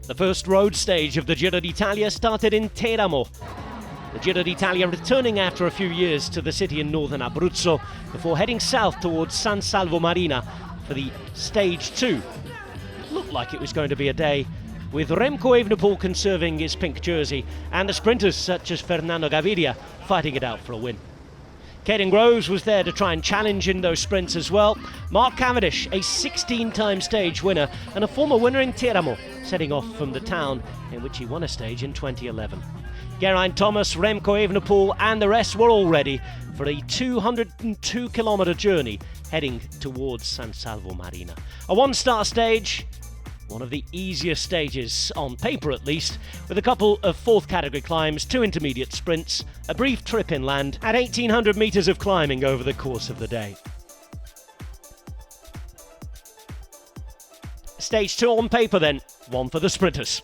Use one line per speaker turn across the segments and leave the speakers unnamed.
The first road stage of the Giro D'Italia started in Teramo. The Giro D'Italia returning after a few years to the city in northern Abruzzo before heading south towards San Salvo Marina for the stage 2. It looked like it was going to be a day with Remco Evenepoel conserving his pink jersey and the sprinters such as Fernando Gaviria fighting it out for a win. Caden Groves was there to try and challenge in those sprints as well. Mark Cavendish, a 16-time stage winner and a former winner in Teramo, setting off from the town in which he won a stage in 2011. Geraint Thomas, Remco Evenepoel and the rest were all ready for a 202-kilometre journey heading towards San Salvo Marina. A one-star stage, one of the easiest stages, on paper at least, with a couple of fourth category climbs, 2 intermediate sprints, a brief trip inland, and 1,800 metres of climbing over the course of the day. Stage 2 on paper then, one for the sprinters.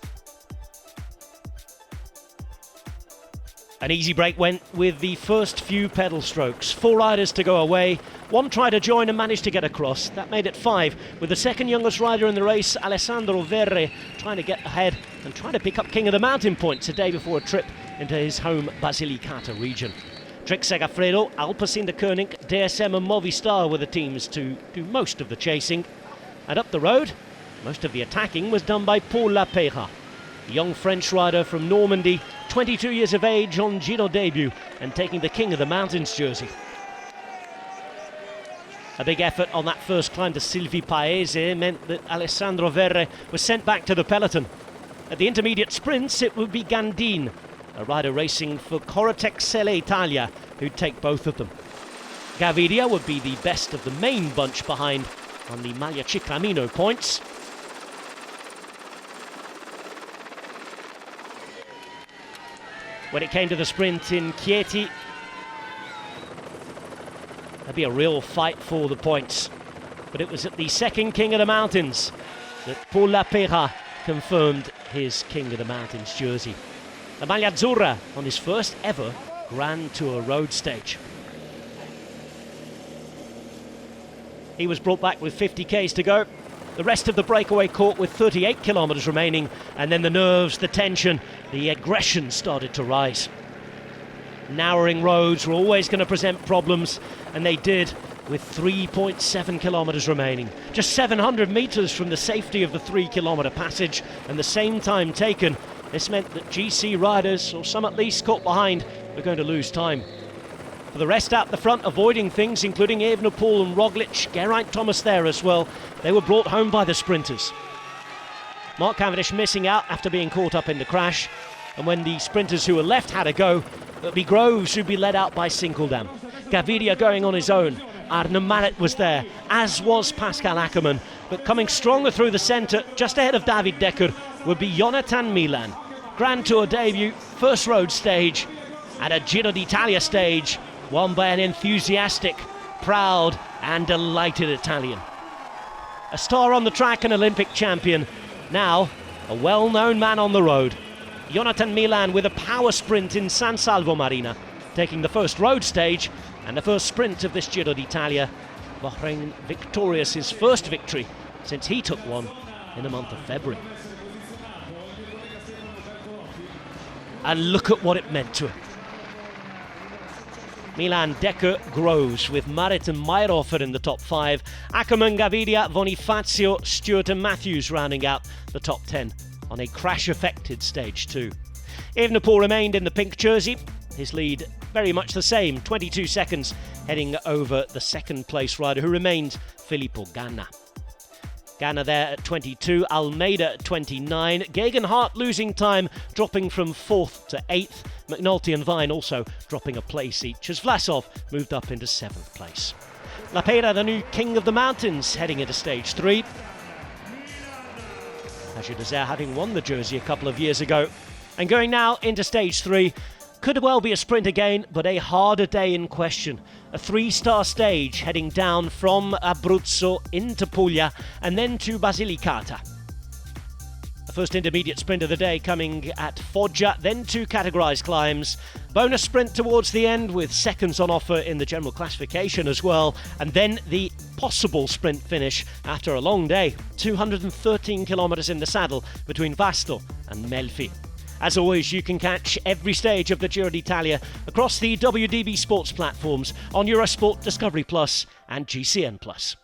An easy break went with the first few pedal strokes. 4 riders to go away. One tried to join and managed to get across. That made it 5, with the second youngest rider in the race, Alessandro Verre, trying to get ahead and trying to pick up King of the Mountain points a day before a trip into his home Basilicata region. Trek Segafredo, Alpecin de Koning, DSM and Movistar were the teams to do most of the chasing. And up the road, most of the attacking was done by Paul Lapeyra, a young French rider from Normandy, 22 years of age on Giro debut and taking the King of the Mountains jersey. A big effort on that first climb to Silvi Paese meant that Alessandro Verre was sent back to the peloton. At the intermediate sprints it would be Gandin, a rider racing for Corotec Selle Italia, who'd take both of them. Gaviria would be the best of the main bunch behind on the Maglia Ciclamino points. When it came to the sprint in Chieti, there'd be a real fight for the points. But it was at the second King of the Mountains that Paul Lapeyra confirmed his King of the Mountains jersey. The Maglia Azzurra on his first ever Grand Tour road stage. He was brought back with 50 k's to go. The rest of the breakaway caught with 38 kilometres remaining, and then the nerves, the tension, the aggression started to rise. Narrowing roads were always going to present problems, and they did with 3.7 kilometres remaining. Just 700 metres from the safety of the 3-kilometre passage, and the same time taken. This meant that GC riders, or some at least caught behind, were going to lose time. For the rest out the front, avoiding things, including Evenepoel and Roglic, Geraint Thomas there as well, they were brought home by the sprinters. Mark Cavendish missing out after being caught up in the crash, and when the sprinters who were left had a go, it would be Groves who'd be led out by Sinkeldam. Gaviria going on his own. Arne Mallet was there, as was Pascal Ackermann, but coming stronger through the centre, just ahead of David Decker, would be Jonathan Milan. Grand Tour debut, first road stage, and a Giro D'Italia stage, won by an enthusiastic, proud and delighted Italian. A star on the track, an Olympic champion, now a well-known man on the road. Jonathan Milan with a power sprint in San Salvo Marina, taking the first road stage and the first sprint of this Giro D'Italia. Bahrain victorious, his first victory since he took one in the month of February. And look at what it meant to him. Milan, Decker, Groves, with Marit and Meyerhofer in the top 5. Ackermann, Gaviria, Bonifacio, Stewart and Matthews rounding out the top 10 on a crash-affected stage 2. Evenepoel remained in the pink jersey. His lead very much the same, 22 seconds, heading over the second place rider who remained Filippo Ganna. Ganna there at 22, Almeida at 29, Geoghegan Hart losing time, dropping from 4th to 8th, McNulty and Vine also dropping a place each as Vlasov moved up into 7th place. Lapeyra, the new King of the Mountains, heading into stage 3. Ajay Désert having won the jersey a couple of years ago. And going now into stage 3, could well be a sprint again, but a harder day in question. A 3-star stage heading down from Abruzzo into Puglia and then to Basilicata. The first intermediate sprint of the day coming at Foggia, then 2 categorised climbs. Bonus sprint towards the end with seconds on offer in the general classification as well. And then the possible sprint finish after a long day, 213 kilometres in the saddle between Vasto and Melfi. As always, you can catch every stage of the Giro D'Italia across the WDB Sports platforms on Eurosport, Discovery Plus and GCN Plus.